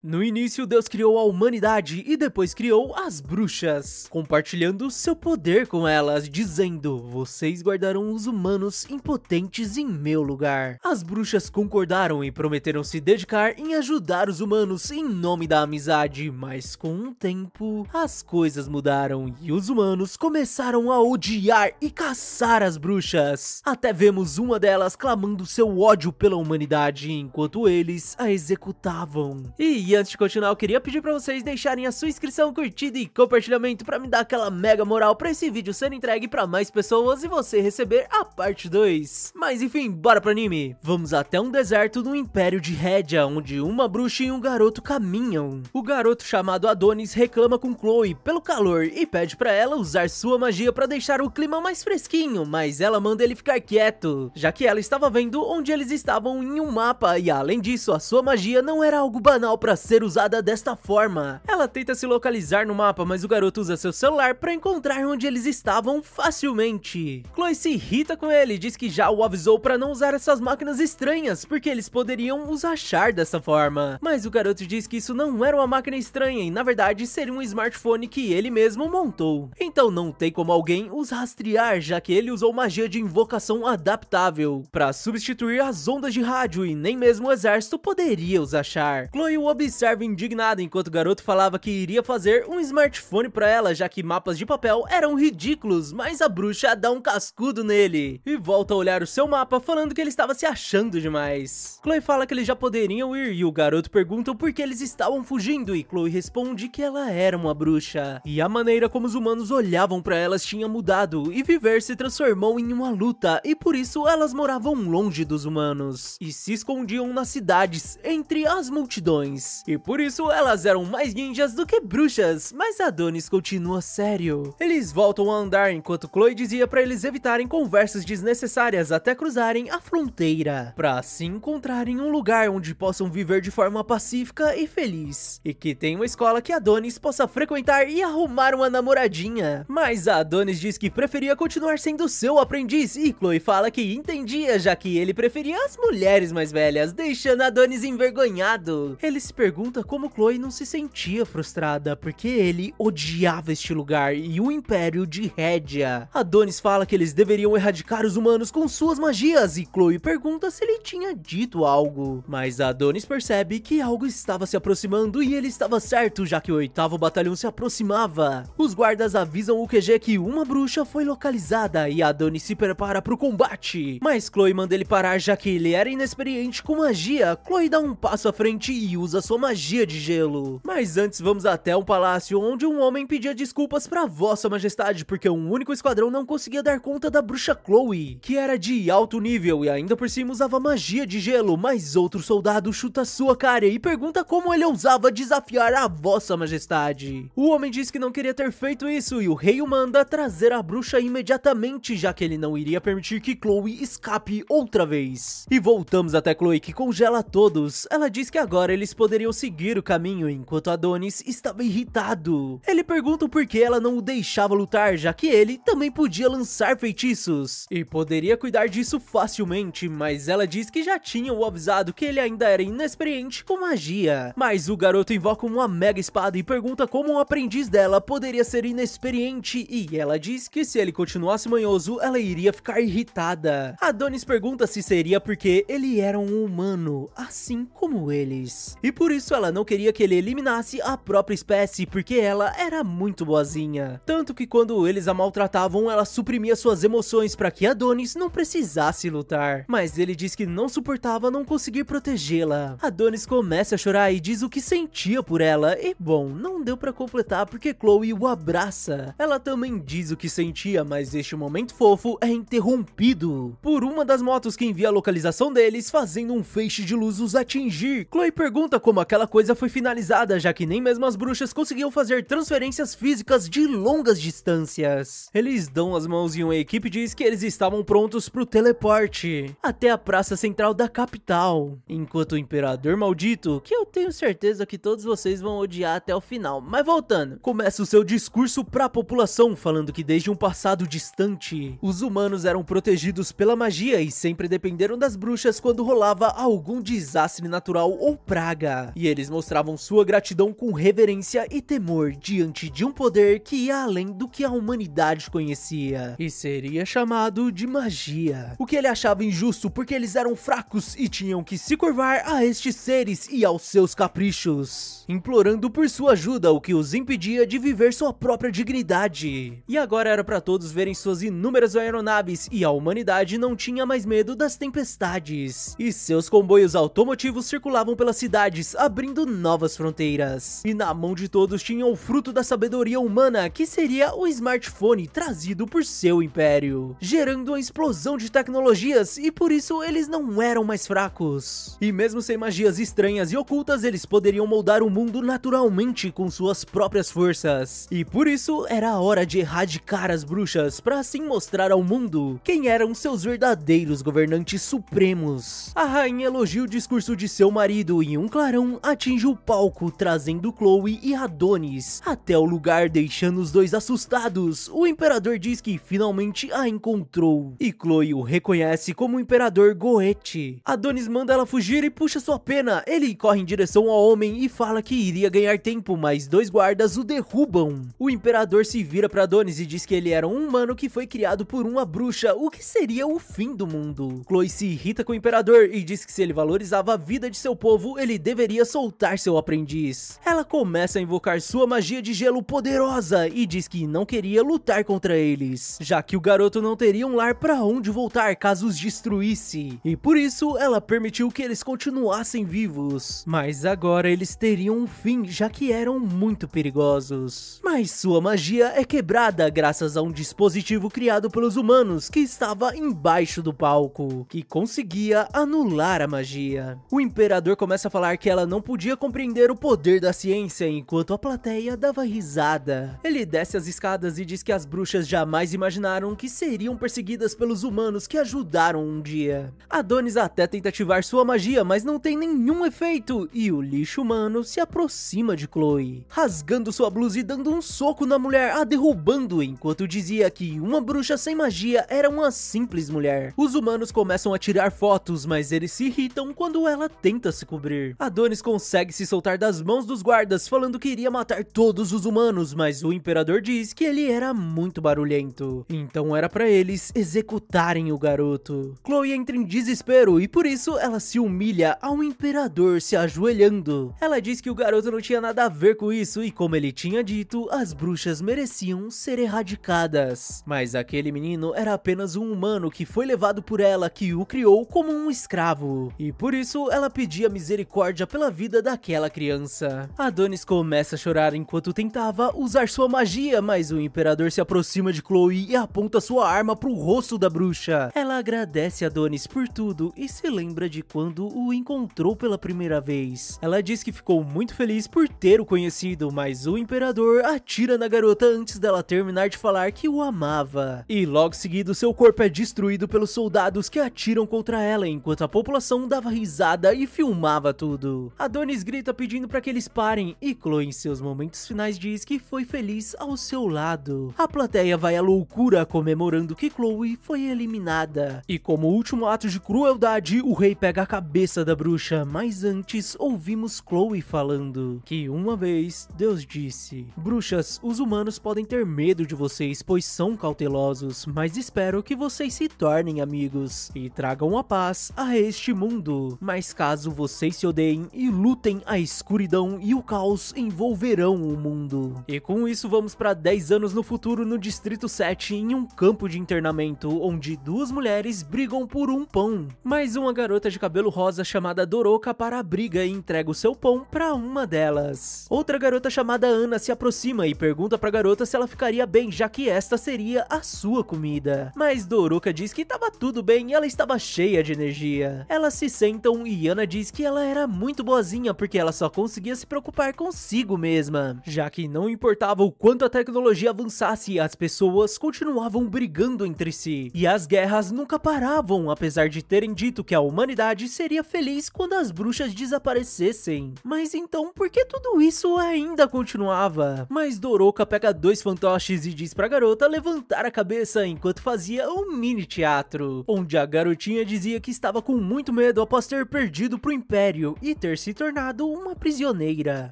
No início, Deus criou a humanidade e depois criou as bruxas, compartilhando seu poder com elas, dizendo: vocês guardarão os humanos impotentes em meu lugar. As bruxas concordaram e prometeram se dedicar em ajudar os humanos em nome da amizade, mas com o tempo, as coisas mudaram e os humanos começaram a odiar e caçar as bruxas. Até vemos uma delas clamando seu ódio pela humanidade, enquanto eles a executavam. E antes de continuar, eu queria pedir pra vocês deixarem a sua inscrição, curtida e compartilhamento pra me dar aquela mega moral pra esse vídeo ser entregue pra mais pessoas e você receber a parte 2. Mas enfim, bora pro anime. Vamos até um deserto no Império de Rédia, onde uma bruxa e um garoto caminham. O garoto chamado Adonis reclama com Chloe pelo calor e pede pra ela usar sua magia pra deixar o clima mais fresquinho, mas ela manda ele ficar quieto, já que ela estava vendo onde eles estavam em um mapa e além disso, a sua magia não era algo banal pra ser usada desta forma. Ela tenta se localizar no mapa, mas o garoto usa seu celular para encontrar onde eles estavam facilmente. Chloe se irrita com ele e diz que já o avisou para não usar essas máquinas estranhas, porque eles poderiam os achar dessa forma. Mas o garoto diz que isso não era uma máquina estranha e na verdade seria um smartphone que ele mesmo montou. Então não tem como alguém os rastrear, já que ele usou magia de invocação adaptável para substituir as ondas de rádio e nem mesmo o exército poderia os achar. Chloe o observa indignada enquanto o garoto falava que iria fazer um smartphone pra ela, já que mapas de papel eram ridículos, mas a bruxa dá um cascudo nele e volta a olhar o seu mapa falando que ele estava se achando demais. Chloe fala que eles já poderiam ir e o garoto pergunta por que eles estavam fugindo e Chloe responde que ela era uma bruxa e a maneira como os humanos olhavam pra elas tinha mudado e viver se transformou em uma luta e por isso elas moravam longe dos humanos e se escondiam nas cidades entre as multidões. E por isso elas eram mais ninjas do que bruxas, mas Adonis continua sério. Eles voltam a andar enquanto Chloe dizia pra eles evitarem conversas desnecessárias até cruzarem a fronteira, pra assim encontrarem um lugar onde possam viver de forma pacífica e feliz, e que tem uma escola que Adonis possa frequentar e arrumar uma namoradinha. Mas Adonis diz que preferia continuar sendo seu aprendiz e Chloe fala que entendia, já que ele preferia as mulheres mais velhas, deixando Adonis envergonhado. Ele se pergunta como Chloe não se sentia frustrada, porque ele odiava este lugar e o Império de Rédia. Adonis fala que eles deveriam erradicar os humanos com suas magias e Chloe pergunta se ele tinha dito algo. Mas Adonis percebe que algo estava se aproximando e ele estava certo, já que o 8º batalhão se aproximava. Os guardas avisam o QG que uma bruxa foi localizada e Adonis se prepara para o combate. Mas Chloe manda ele parar, já que ele era inexperiente com magia. Chloe dá um passo à frente e usa sua magia de gelo. Mas antes vamos até um palácio onde um homem pedia desculpas pra Vossa Majestade porque um único esquadrão não conseguia dar conta da bruxa Chloe, que era de alto nível e ainda por cima usava magia de gelo, mas outro soldado chuta sua cara e pergunta como ele ousava desafiar a Vossa Majestade. O homem diz que não queria ter feito isso e o rei o manda trazer a bruxa imediatamente, já que ele não iria permitir que Chloe escape outra vez. E voltamos até Chloe, que congela todos. Ela diz que agora eles poderiam seguir o caminho, enquanto Adonis estava irritado. Ele pergunta por que ela não o deixava lutar, já que ele também podia lançar feitiços e poderia cuidar disso facilmente, mas ela diz que já tinha o avisado que ele ainda era inexperiente com magia. Mas o garoto invoca uma mega espada e pergunta como um aprendiz dela poderia ser inexperiente e ela diz que se ele continuasse manhoso, ela iria ficar irritada. Adonis pergunta se seria porque ele era um humano, assim como eles, e por isso ela não queria que ele eliminasse a própria espécie, porque ela era muito boazinha. Tanto que quando eles a maltratavam, ela suprimia suas emoções para que Adonis não precisasse lutar. Mas ele diz que não suportava não conseguir protegê-la. Adonis começa a chorar e diz o que sentia por ela, e bom, não deu para completar porque Chloe o abraça. Ela também diz o que sentia, mas este momento fofo é interrompido por uma das motos que envia a localização deles, fazendo um feixe de luz os atingir. Chloe pergunta como aquela coisa foi finalizada, já que nem mesmo as bruxas conseguiam fazer transferências físicas de longas distâncias. Eles dão as mãos e uma equipe diz que eles estavam prontos pro teleporte até a praça central da capital, enquanto o Imperador Maldito, que eu tenho certeza que todos vocês vão odiar até o final, mas voltando, começa o seu discurso pra população, falando que desde um passado distante, os humanos eram protegidos pela magia e sempre dependeram das bruxas quando rolava algum desastre natural ou praga. magia, e eles mostravam sua gratidão com reverência e temor diante de um poder que ia além do que a humanidade conhecia, e seria chamado de magia. O que ele achava injusto porque eles eram fracos e tinham que se curvar a estes seres e aos seus caprichos, implorando por sua ajuda, o que os impedia de viver sua própria dignidade. E agora era para todos verem suas inúmeras aeronaves, e a humanidade não tinha mais medo das tempestades, e seus comboios automotivos circulavam pelas cidades, abrindo novas fronteiras. E na mão de todos tinham o fruto da sabedoria humana, que seria o smartphone trazido por seu império, gerando uma explosão de tecnologias, e por isso eles não eram mais fracos. E mesmo sem magias estranhas e ocultas, eles poderiam moldar o mundo naturalmente com suas próprias forças. E por isso era a hora de erradicar as bruxas, para assim mostrar ao mundo quem eram seus verdadeiros governantes supremos. A rainha elogia o discurso de seu marido e um clarão atinge o palco, trazendo Chloe e Adonis até o lugar, deixando os dois assustados. O imperador diz que finalmente a encontrou, e Chloe o reconhece como o imperador Goethe. Adonis manda ela fugir e puxa sua pena. Ele corre em direção ao homem e fala que iria ganhar tempo, mas dois guardas o derrubam. O imperador se vira para Adonis e diz que ele era um humano que foi criado por uma bruxa, o que seria o fim do mundo. Chloe se irrita com o imperador e diz que se ele valorizava a vida de seu povo, ele deveria soltar seu aprendiz. Ela começa a invocar sua magia de gelo poderosa e diz que não queria lutar contra eles, já que o garoto não teria um lar para onde voltar caso os destruísse, e por isso ela permitiu que eles continuassem vivos. Mas agora eles teriam um fim, já que eram muito perigosos. Mas sua magia é quebrada graças a um dispositivo criado pelos humanos que estava embaixo do palco, que conseguia anular a magia. O imperador começa a falar que ela não podia compreender o poder da ciência, enquanto a plateia dava risada. Ele desce as escadas e diz que as bruxas jamais imaginaram que seriam perseguidas pelos humanos que ajudaram um dia. Adonis até tenta ativar sua magia, mas não tem nenhum efeito, e o lixo humano se aproxima de Chloe, rasgando sua blusa e dando um soco na mulher, a derrubando, enquanto dizia que uma bruxa sem magia era uma simples mulher. Os humanos começam a tirar fotos, mas eles se irritam quando ela tenta se cobrir. Adonis consegue se soltar das mãos dos guardas, falando que iria matar todos os humanos, mas o imperador diz que ele era muito barulhento, então era para eles executarem o garoto. Chloe entra em desespero e por isso ela se humilha ao imperador, se ajoelhando. Ela diz que o garoto não tinha nada a ver com isso e, como ele tinha dito, as bruxas mereciam ser erradicadas. Mas aquele menino era apenas um humano que foi levado por ela, que o criou como um escravo, e por isso ela pedia misericórdia pela vida daquela criança. Adonis começa a chorar enquanto tentava usar sua magia, mas o imperador se aproxima de Chloe e aponta sua arma pro rosto da bruxa. Ela agradece a Adonis por tudo e se lembra de quando o encontrou pela primeira vez. Ela diz que ficou muito feliz por ter o conhecido, mas o imperador atira na garota antes dela terminar de falar que o amava. E logo seguido seu corpo é destruído pelos soldados que atiram contra ela, enquanto a população dava risada e filmava tudo. Adonis grita pedindo para que eles parem, e Chloe em seus momentos finais diz que foi feliz ao seu lado. A plateia vai à loucura comemorando que Chloe foi eliminada. E como último ato de crueldade, o rei pega a cabeça da bruxa, mas antes ouvimos Chloe falando que uma vez Deus disse: bruxas, os humanos podem ter medo de vocês, pois são cautelosos, mas espero que vocês se tornem amigos e tragam a paz a este mundo. Mas caso vocês se odeiem e lutem, a escuridão e o caos envolverão o mundo. E com isso vamos para 10 anos no futuro, no Distrito 7, em um campo de internamento, onde duas mulheres brigam por um pão. Mas uma garota de cabelo rosa chamada Doroka para a briga e entrega o seu pão para uma delas. Outra garota chamada Ana se aproxima e pergunta para a garota se ela ficaria bem, já que esta seria a sua comida. Mas Doroka diz que estava tudo bem e ela estava cheia de energia. Elas se sentam e Ana diz que ela era muito boazinha porque ela só conseguia se preocupar consigo mesma, já que não importava o quanto a tecnologia avançasse, as pessoas continuavam brigando entre si e as guerras nunca paravam, apesar de terem dito que a humanidade seria feliz quando as bruxas desaparecessem. Mas então por que tudo isso ainda continuava? Mas Doroka pega dois fantoches e diz pra garota levantar a cabeça enquanto fazia um mini teatro, onde a garotinha dizia que estava com muito medo após ter perdido pro Império e ter se tornado uma prisioneira.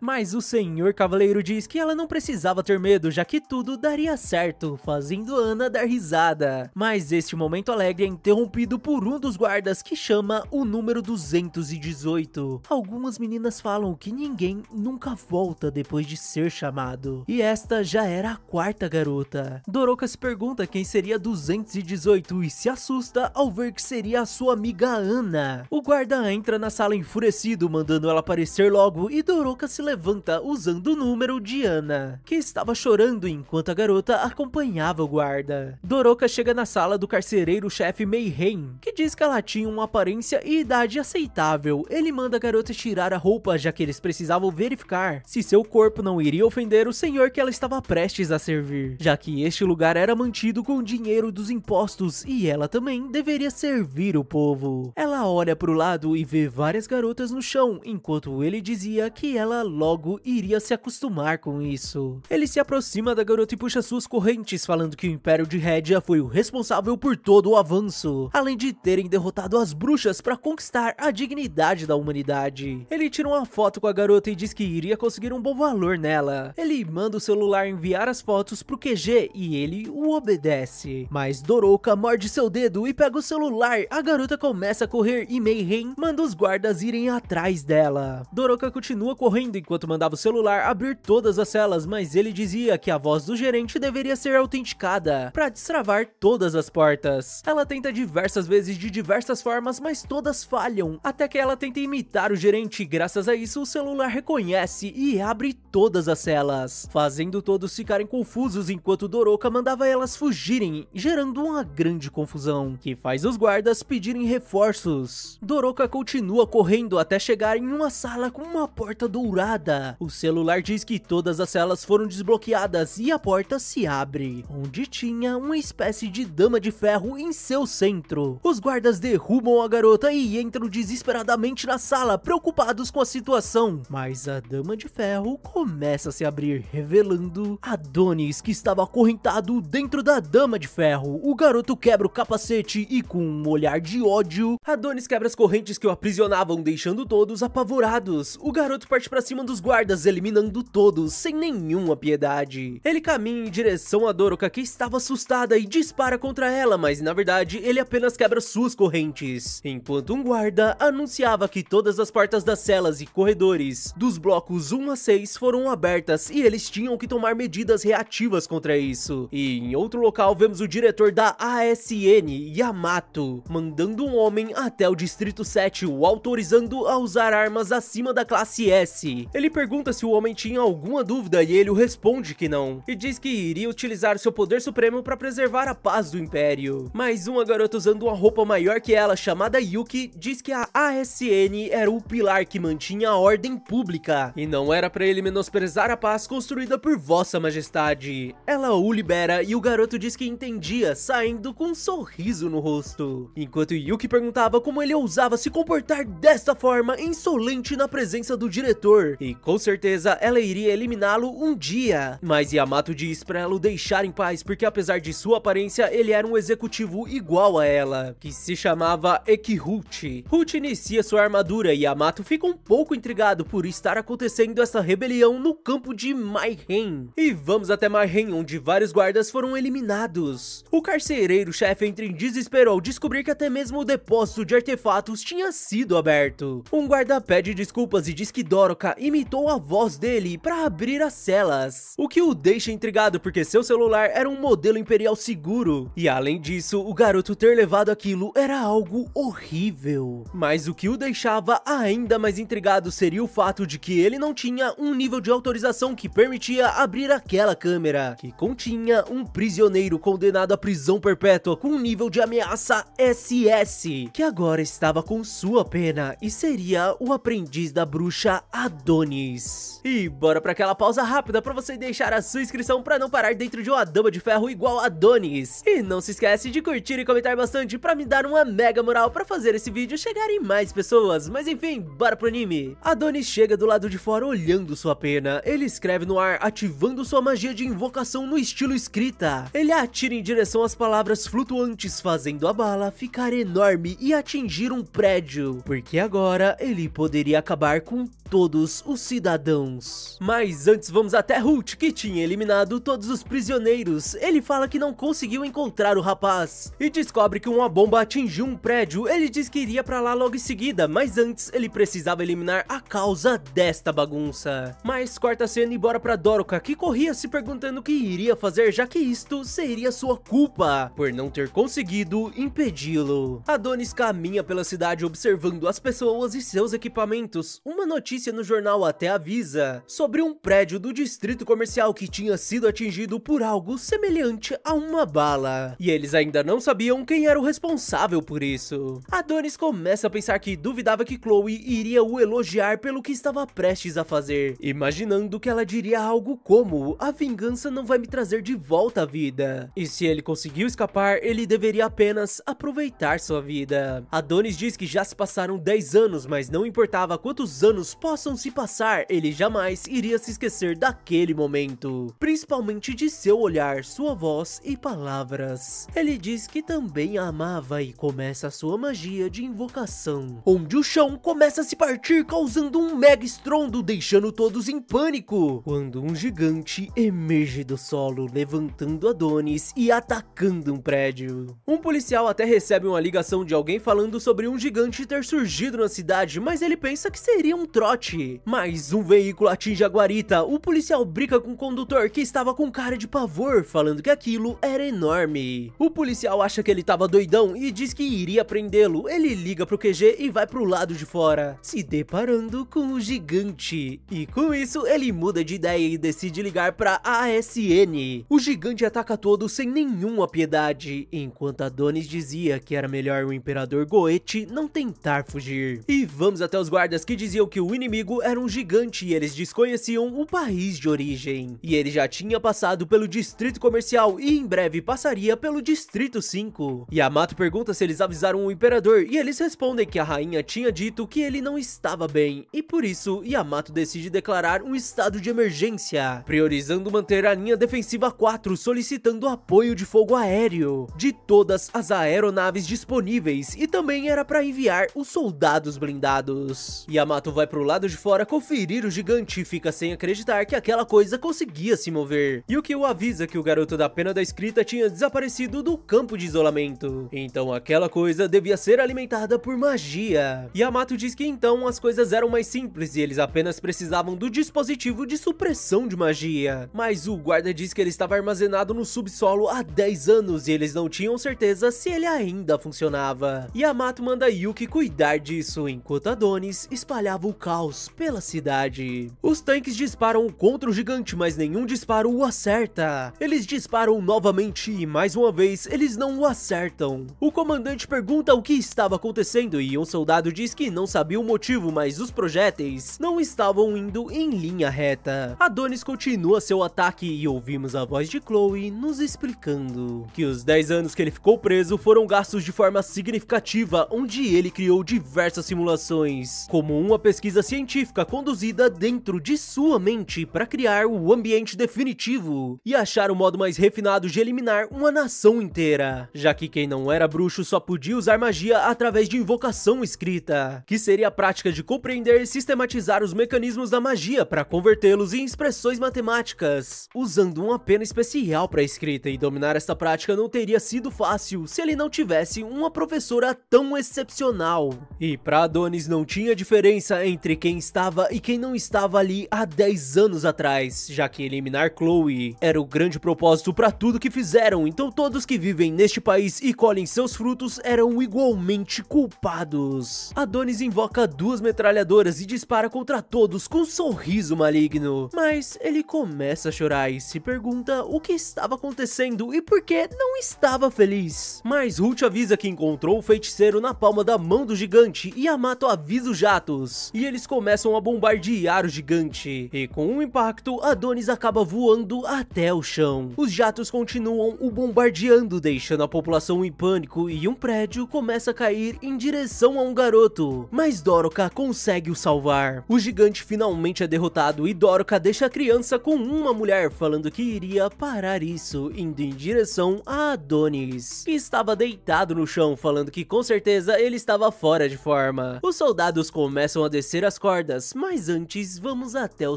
Mas o senhor cavaleiro diz que ela não precisava ter medo, já que tudo daria certo, fazendo Ana dar risada. Mas este momento alegre é interrompido por um dos guardas que chama o número 218. Algumas meninas falam que ninguém nunca volta depois de ser chamado. E esta já era a quarta garota. Doroka se pergunta quem seria 218 e se assusta ao ver que seria a sua amiga Ana. O guarda entra na sala enfurecido, mandando ela aparecer logo, e Doroka se levanta usando o número de Ana, que estava chorando enquanto a garota acompanhava o guarda. Doroka chega na sala do carcereiro-chefe Mayhem, que diz que ela tinha uma aparência e idade aceitável. Ele manda a garota tirar a roupa, já que eles precisavam verificar se seu corpo não iria ofender o senhor que ela estava prestes a servir, já que este lugar era mantido com o dinheiro dos impostos e ela também deveria servir o povo. Ela olha para o lado e vê várias garotas no chão, enquanto ele dizia que ela logo iria se acostumar com isso. Ele se aproxima da garota e puxa suas correntes, falando que o Império de Rédia foi o responsável por todo o avanço, além de terem derrotado as bruxas para conquistar a dignidade da humanidade. Ele tira uma foto com a garota e diz que iria conseguir um bom valor nela. Ele manda o celular enviar as fotos pro QG e ele o obedece. Mas Doroka morde seu dedo e pega o celular. A garota começa a correr e Mayhem manda os guardas irem atrás dela. Doroka continua correndo enquanto mandava o celular abrir todas as celas, mas ele dizia que a voz do gerente deveria ser autenticada para destravar todas as portas. Ela tenta diversas vezes de diversas formas, mas todas falham, até que ela tenta imitar o gerente. Graças a isso, o celular reconhece e abre todas as celas, fazendo todos ficarem confusos enquanto Doroka mandava elas fugirem, gerando uma grande confusão, que faz os guardas pedirem reforços. Doroka continua correndo até chegar em uma sala com uma porta dourada. O celular diz que todas as celas foram desbloqueadas e a porta se abre, onde tinha uma espécie de dama de ferro em seu centro. Os guardas derrubam a garota e entram desesperadamente na sala, preocupados com a situação. Mas a dama de ferro começa a se abrir, revelando Adonis, que estava acorrentado dentro da dama de ferro. O garoto quebra o capacete e, com um olhar de ódio, Adonis quebra as correntes que o aprisionavam, deixando todos apavorados. O garoto parte para cima dos guardas, eliminando todos, sem nenhuma piedade. Ele caminha em direção a Doroka, que estava assustada, e dispara contra ela, mas na verdade ele apenas quebra suas correntes, enquanto um guarda anunciava que todas as portas das celas e corredores dos blocos 1 a 6 foram abertas e eles tinham que tomar medidas reativas contra isso. E em outro local vemos o diretor da ASN, Yamato, mandando um homem até o Distrito 7, o autorizando a usar armas acima da classe S. Ele pergunta se o homem tinha alguma dúvida e ele o responde que não, e diz que iria utilizar seu poder supremo para preservar a paz do Império. Mas uma garota usando uma roupa maior que ela, chamada Yuki, diz que a ASN era o pilar que mantinha a ordem pública, e não era para ele menosprezar a paz construída por Vossa Majestade. Ela o libera e o garoto diz que entendia, saindo com um sorriso no rosto, enquanto Yuki perguntava como ele ousava se comportar desta forma insolente na presença do diretor, e com certeza ela iria eliminá-lo um dia. Mas Yamato diz para ela o deixar em paz, porque apesar de sua aparência, ele era um executivo igual a ela, que se chamava Ekihuchi. Huchi inicia sua armadura e Yamato fica um pouco intrigado por estar acontecendo essa rebelião no campo de Mayhem. E vamos até Mayhem, onde vários guardas foram eliminados. O carcereiro-chefe entra em desespero ao descobrir que até mesmo o depósito de artefatos tinha sido aberto. Um guarda pede desculpas e diz que Doroka imitou a voz dele para abrir as celas, o que o deixa intrigado porque seu celular era um modelo imperial seguro, e além disso, o garoto ter levado aquilo era algo horrível. Mas o que o deixava ainda mais intrigado seria o fato de que ele não tinha um nível de autorização que permitia abrir aquela câmera, que continha um prisioneiro condenado à prisão perpétua com um nível de ameaça SS, que agora estava com sua pena e seria o aprendiz da bruxa Adonis. E bora pra aquela pausa rápida pra você deixar a sua inscrição pra não parar dentro de uma dama de ferro igual a Adonis. E não se esquece de curtir e comentar bastante pra me dar uma mega moral pra fazer esse vídeo chegar em mais pessoas. Mas enfim, bora pro anime. Adonis chega do lado de fora olhando sua pena. Ele escreve no ar, ativando sua magia de invocação no estilo escrita. Ele atira em direção às palavras flutuantes, fazendo a bala ficar enorme e atingir um prédio, porque agora ele poderia acabar com todos os cidadãos. Mas antes vamos até Holt, que tinha eliminado todos os prisioneiros. Ele fala que não conseguiu encontrar o rapaz e descobre que uma bomba atingiu um prédio. Ele diz que iria pra lá logo em seguida, mas antes ele precisava eliminar a causa desta bagunça. Mas corta a cena e bora pra Doroka, que corria se perguntando o que iria fazer, já que isto seria sua culpa por não ter conseguido impedi-lo. Adonis caminha pela cidade observando as pessoas e seus equipamentos. Uma notícia no jornal até avisa sobre um prédio do distrito comercial que tinha sido atingido por algo semelhante a uma bala. E eles ainda não sabiam quem era o responsável por isso. Adonis começa a pensar que duvidava que Chloe iria o elogiar pelo que estava prestes a fazer, imaginando que ela diria algo como: a vingança não vai me trazer de volta à vida. E se ele conseguiu escapar, ele deveria apenas aproveitar sua vida. Adonis diz que já se passaram 10 anos, mas não importava quantos anos possam se passar, ele jamais iria se esquecer daquele momento, principalmente de seu olhar, sua voz e palavras. Ele diz que também a amava e começa a sua magia de invocação, onde o chão começa a se partir, causando um mega estrondo, deixando todos em pânico, quando um gigante emerge do solo, levantando Adonis e atacando um prédio. Um policial até recebe uma ligação de alguém falando sobre um gigante ter surgido na cidade, mas ele pensa que seria um trote. Mas um veículo atinge a guarita. O policial brinca com o condutor, que estava com cara de pavor, falando que aquilo era enorme. O policial acha que ele estava doidão e diz que iria prendê-lo. Ele liga pro QG e vai pro lado de fora, se deparando com o gigante. E com isso, ele muda de ideia e decide ligar pra ASN. O gigante ataca todos sem nenhuma piedade, enquanto Adonis dizia que era melhor o Imperador Goethe não tentar fugir. E vamos até os guardas, que diziam que o inimigo era um gigante e eles desconheciam o país de origem. E ele já tinha passado pelo distrito comercial e em breve passaria pelo distrito 5. Yamato pergunta se eles avisaram o imperador e eles respondem que a rainha tinha dito que ele não estava bem, e por isso Yamato decide declarar um estado de emergência, priorizando manter a linha defensiva 4, solicitando apoio de fogo aéreo de todas as aeronaves disponíveis, e também era para enviar os soldados blindados. Yamato vai pro lado de fora conferir o gigante e fica sem acreditar que aquela coisa conseguia se mover. E o que o avisa que o garoto da pena da escrita tinha desaparecido do campo de isolamento. Então aquela coisa devia ser alimentada por magia. Yamato diz que então as coisas eram mais simples e eles apenas precisavam do dispositivo de supressão de magia. Mas o guarda diz que ele estava armazenado no subsolo há 10 anos e eles não tinham certeza se ele ainda funcionava. Yamato manda Yuki cuidar disso, enquanto Adonis espalhava o caos pela cidade. Os tanques disparam contra o gigante, mas nenhum disparo o acerta. Eles disparam novamente e mais uma vez eles não o acertam. O comandante pergunta o que estava acontecendo e um soldado diz que não sabia o motivo, mas os projéteis não estavam indo em linha reta. Adonis continua seu ataque e ouvimos a voz de Chloe nos explicando que os 10 anos que ele ficou preso foram gastos de forma significativa, onde ele criou diversas simulações, como uma pesquisa científica conduzida dentro de sua mente para criar o ambiente definitivo e achar o modo mais refinado de eliminar uma nação inteira, já que quem não era bruxo só podia usar magia através de invocação escrita, que seria a prática de compreender e sistematizar os mecanismos da magia para convertê-los em expressões matemáticas, usando uma pena especial para escrita, e dominar esta prática não teria sido fácil se ele não tivesse uma professora tão excepcional. E para Adonis não tinha diferença entre quem estava e quem não estava ali há 10 anos atrás, já que eliminar Chloe era o grande propósito para tudo que fizeram, então todos que vivem neste país e colhem seus frutos eram igualmente culpados. Adonis invoca 2 metralhadoras e dispara contra todos com um sorriso maligno, mas ele começa a chorar e se pergunta o que estava acontecendo e por que não estava feliz. Mas Holt avisa que encontrou o feiticeiro na palma da mão do gigante e Yamato avisa os jatos, e eles começam a bombardear o gigante, e com um impacto, Adonis acaba voando até o chão. Os jatos continuam o bombardeando, deixando a população em pânico, e um prédio começa a cair em direção a um garoto, mas Doroka consegue o salvar. O gigante finalmente é derrotado e Doroka deixa a criança com uma mulher, falando que iria parar isso, indo em direção a Adonis, que estava deitado no chão, falando que com certeza ele estava fora de forma. Os soldados começam a descer as cordas, mas antes vamos até o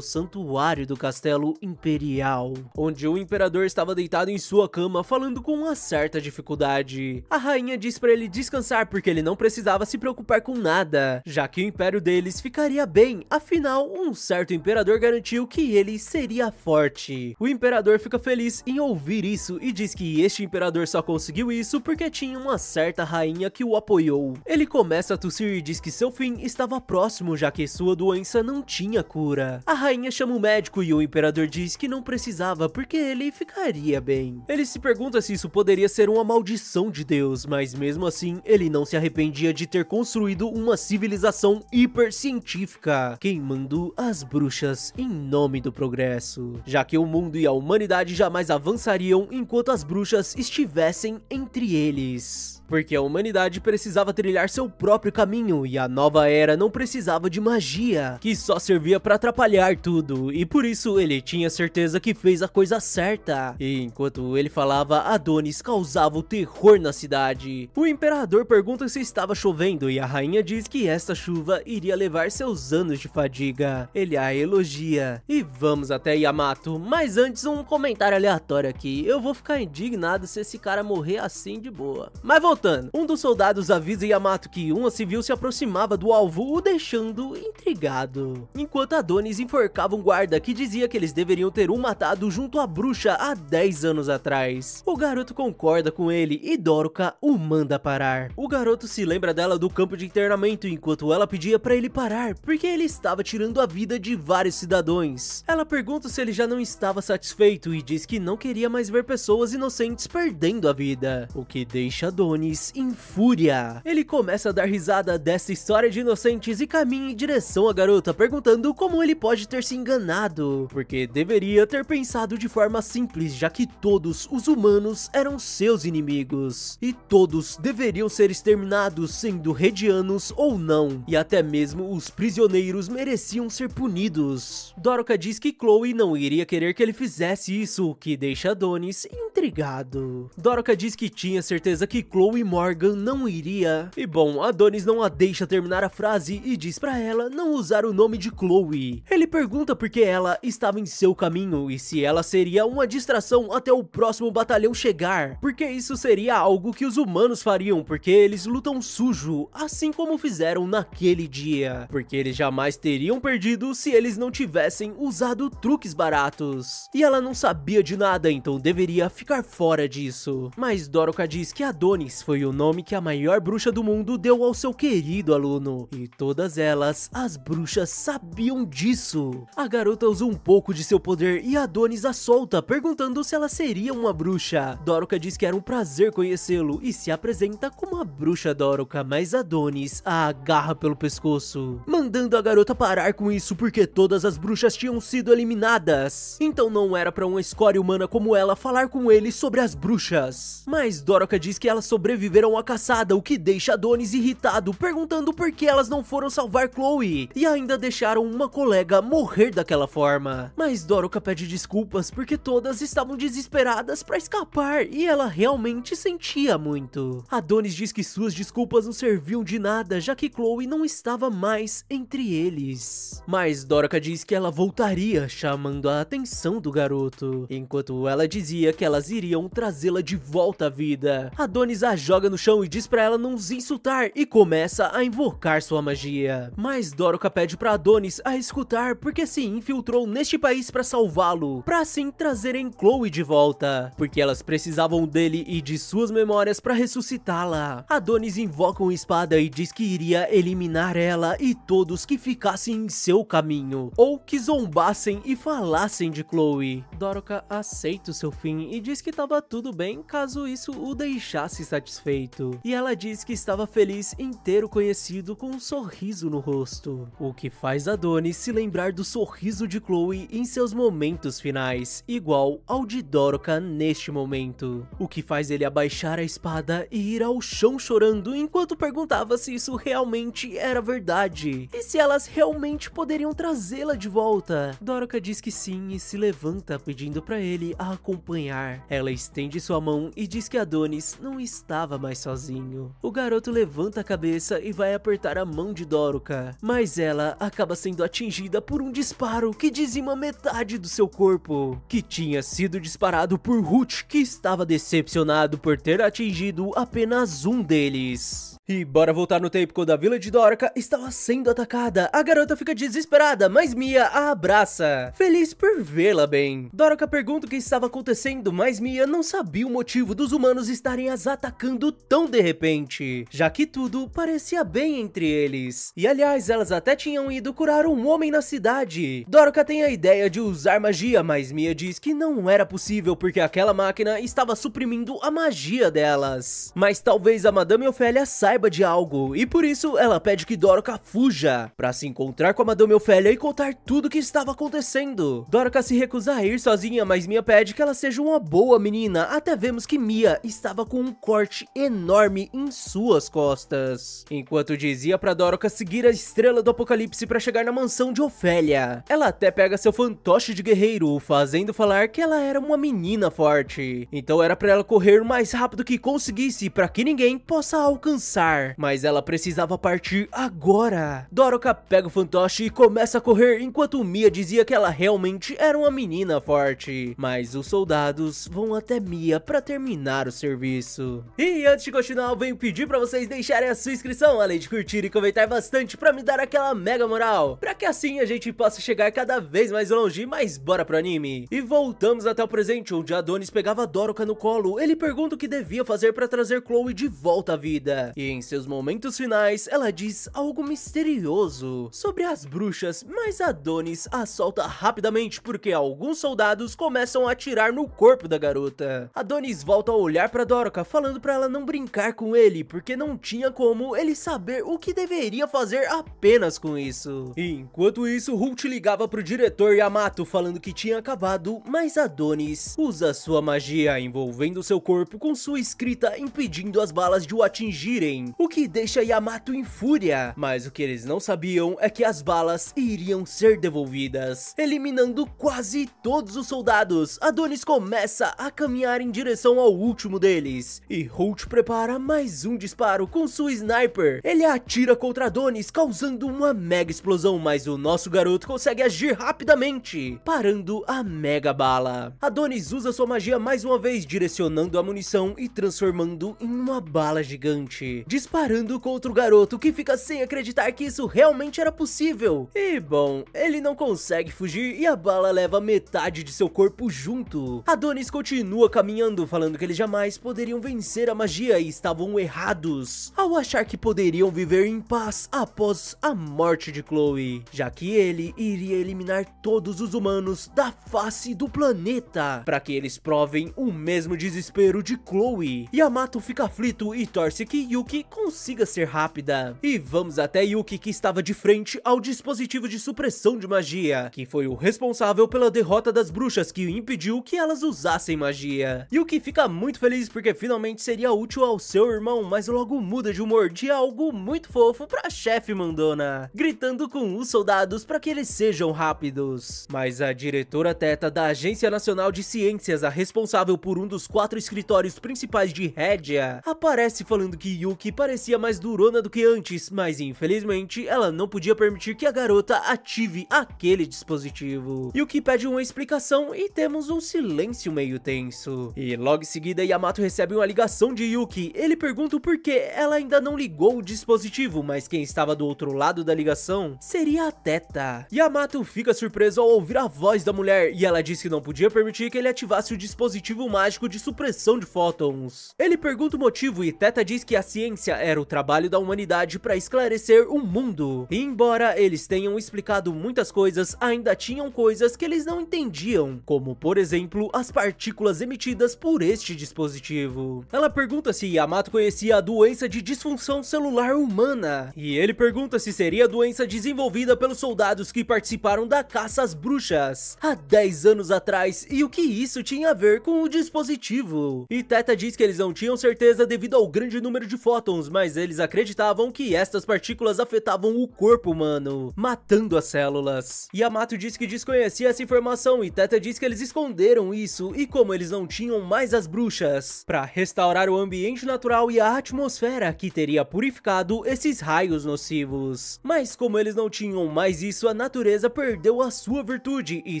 santuário do castelo imperial, onde o imperador estava deitado em sua cama, falando com uma certa dificuldade. A rainha diz para ele descansar porque ele não precisava se preocupar com nada, já que o império deles ficaria bem, afinal um certo imperador garantiu que ele seria forte. O imperador fica feliz em ouvir isso e diz que este imperador só conseguiu isso porque tinha uma certa rainha que o apoiou. Ele começa a tossir e diz que seu fim estava próximo, já que sua doença não tinha cura. A rainha chama o médico e o imperador diz que não precisava porque ele ficaria bem. Ele se pergunta se isso poderia ser uma maldição de Deus, mas mesmo assim ele não se arrependia de ter construído uma civilização hipercientífica, queimando as bruxas em nome do progresso, já que o mundo e a humanidade jamais avançariam enquanto as bruxas estivessem entre eles, porque a humanidade precisava trilhar seu próprio caminho e a nova era não precisava de magia, que só servia para atrapalhar tudo, e por isso ele tinha certeza que fez a coisa certa. E enquanto ele falava, Adonis causava o terror na cidade. O imperador pergunta se estava chovendo e a rainha diz que esta chuva iria levar seus anos de fadiga. Ele a elogia. E vamos até Yamato, mas antes um comentário aleatório aqui. Eu vou ficar indignado se esse cara morrer assim de boa. Mas voltando, um dos soldados avisa Yamato que uma civil se aproximava do alvo, o deixando intrigado, enquanto Adonis enforcava um guarda que dizia que eles deveriam ter um matado junto à bruxa há 10 anos atrás. O garoto concorda com ele e Doroka o manda parar. O garoto se lembra dela do campo de internamento enquanto ela pedia pra ele parar, porque ele estava tirando a vida de vários cidadãos. Ela pergunta se ele já não estava satisfeito e diz que não queria mais ver pessoas inocentes perdendo a vida, o que deixa Adonis em fúria. Ele começa a dar risada dessa história de inocentes e caminha em direção à garota, perguntando como ele pode ter se enganado, porque deveria ter pensado de forma simples, já que todos os humanos eram seus inimigos, e todos deveriam ser exterminados, sendo redianos ou não, e até mesmo os prisioneiros mereciam ser punidos. Doroka diz que Chloe não iria querer que ele fizesse isso, o que deixa Adonis intrigado. Doroka diz que tinha certeza que Chloe Morgan não iria, e bom, Adonis não a deixa terminar a frase e diz pra ela não usar o nome de Chloe. Ele pergunta por que ela estava em seu caminho e se ela seria uma distração até o próximo batalhão chegar, porque isso seria algo que os humanos fariam, porque eles lutam sujo, assim como fizeram naquele dia, porque eles jamais teriam perdido se eles não tivessem usado truques baratos. E ela não sabia de nada, então deveria ficar fora disso. Mas Doroka diz que Adonis foi o nome que a maior bruxa do mundo deu ao seu querido aluno, e todas elas, as bruxas, sabiam disso. A garota usa um pouco de seu poder e Adonis a solta, perguntando se ela seria uma bruxa. Doroka diz que era um prazer conhecê-lo e se apresenta como a bruxa Doroka, mas Adonis a agarra pelo pescoço, mandando a garota parar com isso porque todas as bruxas tinham sido eliminadas. Então não era pra uma escória humana como ela falar com ele sobre as bruxas. Mas Doroka diz que elas sobreviveram à caçada, o que deixa Adonis irritado, perguntando por que elas não foram salvar Chloe e ainda deixaram uma colega morrer daquela forma. Mas Doroka pede desculpas porque todas estavam desesperadas pra escapar e ela realmente sentia muito. Adonis diz que suas desculpas não serviam de nada, já que Chloe não estava mais entre eles. Mas Doroka diz que ela voltaria, chamando a atenção do garoto, enquanto ela dizia que elas iriam trazê-la de volta à vida. Adonis a joga no chão e diz pra ela não os insultar e começa a invocar sua magia. Mas Doroka pede pra Adonis a escutar porque se infiltrou neste país pra salvá-lo, pra assim trazerem Chloe de volta, porque elas precisavam dele e de suas memórias pra ressuscitá-la. Adonis invoca uma espada e diz que iria eliminar ela e todos que ficassem em seu caminho, ou que zombassem e falassem de Chloe. Doroka aceita o seu fim e diz que tava tudo bem caso isso o deixasse satisfeito. satisfeito. E ela diz que estava feliz em ter o conhecido com um sorriso no rosto. O que faz Adonis se lembrar do sorriso de Chloe em seus momentos finais, igual ao de Doroka neste momento. O que faz ele abaixar a espada e ir ao chão chorando enquanto perguntava se isso realmente era verdade. E se elas realmente poderiam trazê-la de volta. Doroka diz que sim e se levanta pedindo para ele a acompanhar. Ela estende sua mão e diz que Adonis não estava mais sozinho. O garoto levanta a cabeça e vai apertar a mão de Doroka, mas ela acaba sendo atingida por um disparo que dizima metade do seu corpo, que tinha sido disparado por Ruth, que estava decepcionado por ter atingido apenas um deles. E bora voltar no tempo quando a vila de Doroka estava sendo atacada. A garota fica desesperada, mas Mia a abraça, feliz por vê-la bem. Doroka pergunta o que estava acontecendo, mas Mia não sabia o motivo dos humanos estarem as atacando tão de repente, já que tudo parecia bem entre eles. E aliás, elas até tinham ido curar um homem na cidade. Doroka tem a ideia de usar magia, mas Mia diz que não era possível porque aquela máquina estava suprimindo a magia delas. Mas talvez a Madame Ophelia saiba de algo, e por isso ela pede que Doroka fuja, pra se encontrar com a Madame Ophelia e contar tudo o que estava acontecendo. Doroka se recusa a ir sozinha, mas Mia pede que ela seja uma boa menina. Até vemos que Mia estava com um corte enorme em suas costas, enquanto dizia pra Doroka seguir a estrela do apocalipse pra chegar na mansão de Ophelia. Ela até pega seu fantoche de guerreiro, fazendo falar que ela era uma menina forte, então era pra ela correr o mais rápido que conseguisse pra que ninguém possa alcançar. Mas ela precisava partir agora. Doroka pega o fantoche e começa a correr, enquanto Mia dizia que ela realmente era uma menina forte. Mas os soldados vão até Mia pra terminar o serviço. E antes de continuar, eu venho pedir pra vocês deixarem a sua inscrição, além de curtir e comentar bastante pra me dar aquela mega moral, pra que assim a gente possa chegar cada vez mais longe. Mas bora pro anime. E voltamos até o presente, onde Adonis pegava Doroka no colo. Ele pergunta o que devia fazer pra trazer Chloe de volta à vida. E em seus momentos finais, ela diz algo misterioso sobre as bruxas, mas Adonis a solta rapidamente porque alguns soldados começam a atirar no corpo da garota. Adonis volta a olhar pra Doroka, falando pra ela não brincar com ele, porque não tinha como ele saber o que deveria fazer apenas com isso. E enquanto isso, Ruth ligava pro diretor Yamato falando que tinha acabado, mas Adonis usa sua magia envolvendo seu corpo com sua escrita, impedindo as balas de o atingirem, o que deixa Yamato em fúria. Mas o que eles não sabiam é que as balas iriam ser devolvidas, eliminando quase todos os soldados. Adonis começa a caminhar em direção ao último deles, e Holt prepara mais um disparo com sua sniper. Ele atira contra Adonis, causando uma mega explosão, mas o nosso garoto consegue agir rapidamente, parando a mega bala. Adonis usa sua magia mais uma vez, direcionando a munição e transformando em uma bala gigante, disparando contra o garoto, que fica sem acreditar que isso realmente era possível. E bom, ele não consegue fugir e a bala leva metade de seu corpo junto. Adonis continua caminhando, falando que eles jamais poderiam vencer a magia e estavam errados ao achar que poderiam viver em paz após a morte de Chloe, já que ele iria eliminar todos os humanos da face do planeta, para que eles provem o mesmo desespero de Chloe. Yamato fica aflito e torce que Yuki consiga ser rápida. E vamos até Yuki, que estava de frente ao dispositivo de supressão de magia, que foi o responsável pela derrota das bruxas, que impediu que elas usassem magia. Yuki fica muito feliz porque finalmente seria útil ao seu irmão, mas logo muda de humor de algo muito fofo pra chefe mandona, gritando com os soldados para que eles sejam rápidos. Mas a diretora Teta da Agência Nacional de Ciências, a responsável por um dos 4 escritórios principais de Rédia, aparece falando que Yuki parecia mais durona do que antes, mas infelizmente ela não podia permitir que a garota ative aquele dispositivo. Yuki pede uma explicação e temos um silêncio meio tenso. E logo em seguida, Yamato recebe uma ligação de Yuki. Ele pergunta o porquê ela ainda não ligou o dispositivo, mas quem estava do outro lado da ligação seria a Teta. Yamato fica surpreso ao ouvir a voz da mulher, e ela diz que não podia permitir que ele ativasse o dispositivo mágico de supressão de fótons. Ele pergunta o motivo e Teta diz que a ciência ciência era o trabalho da humanidade para esclarecer o mundo. E embora eles tenham explicado muitas coisas, ainda tinham coisas que eles não entendiam, como por exemplo, as partículas emitidas por este dispositivo. Ela pergunta se Yamato conhecia a doença de disfunção celular humana, e ele pergunta se seria a doença desenvolvida pelos soldados que participaram da caça às bruxas há 10 anos atrás, e o que isso tinha a ver com o dispositivo. E Teta diz que eles não tinham certeza devido ao grande número de fótons, mas eles acreditavam que estas partículas afetavam o corpo humano, matando as células. Yamato diz que desconhecia essa informação e Teta diz que eles esconderam isso, e como eles não tinham mais as bruxas, para restaurar o ambiente natural e a atmosfera que teria purificado esses raios nocivos. Mas como eles não tinham mais isso, a natureza perdeu a sua virtude, e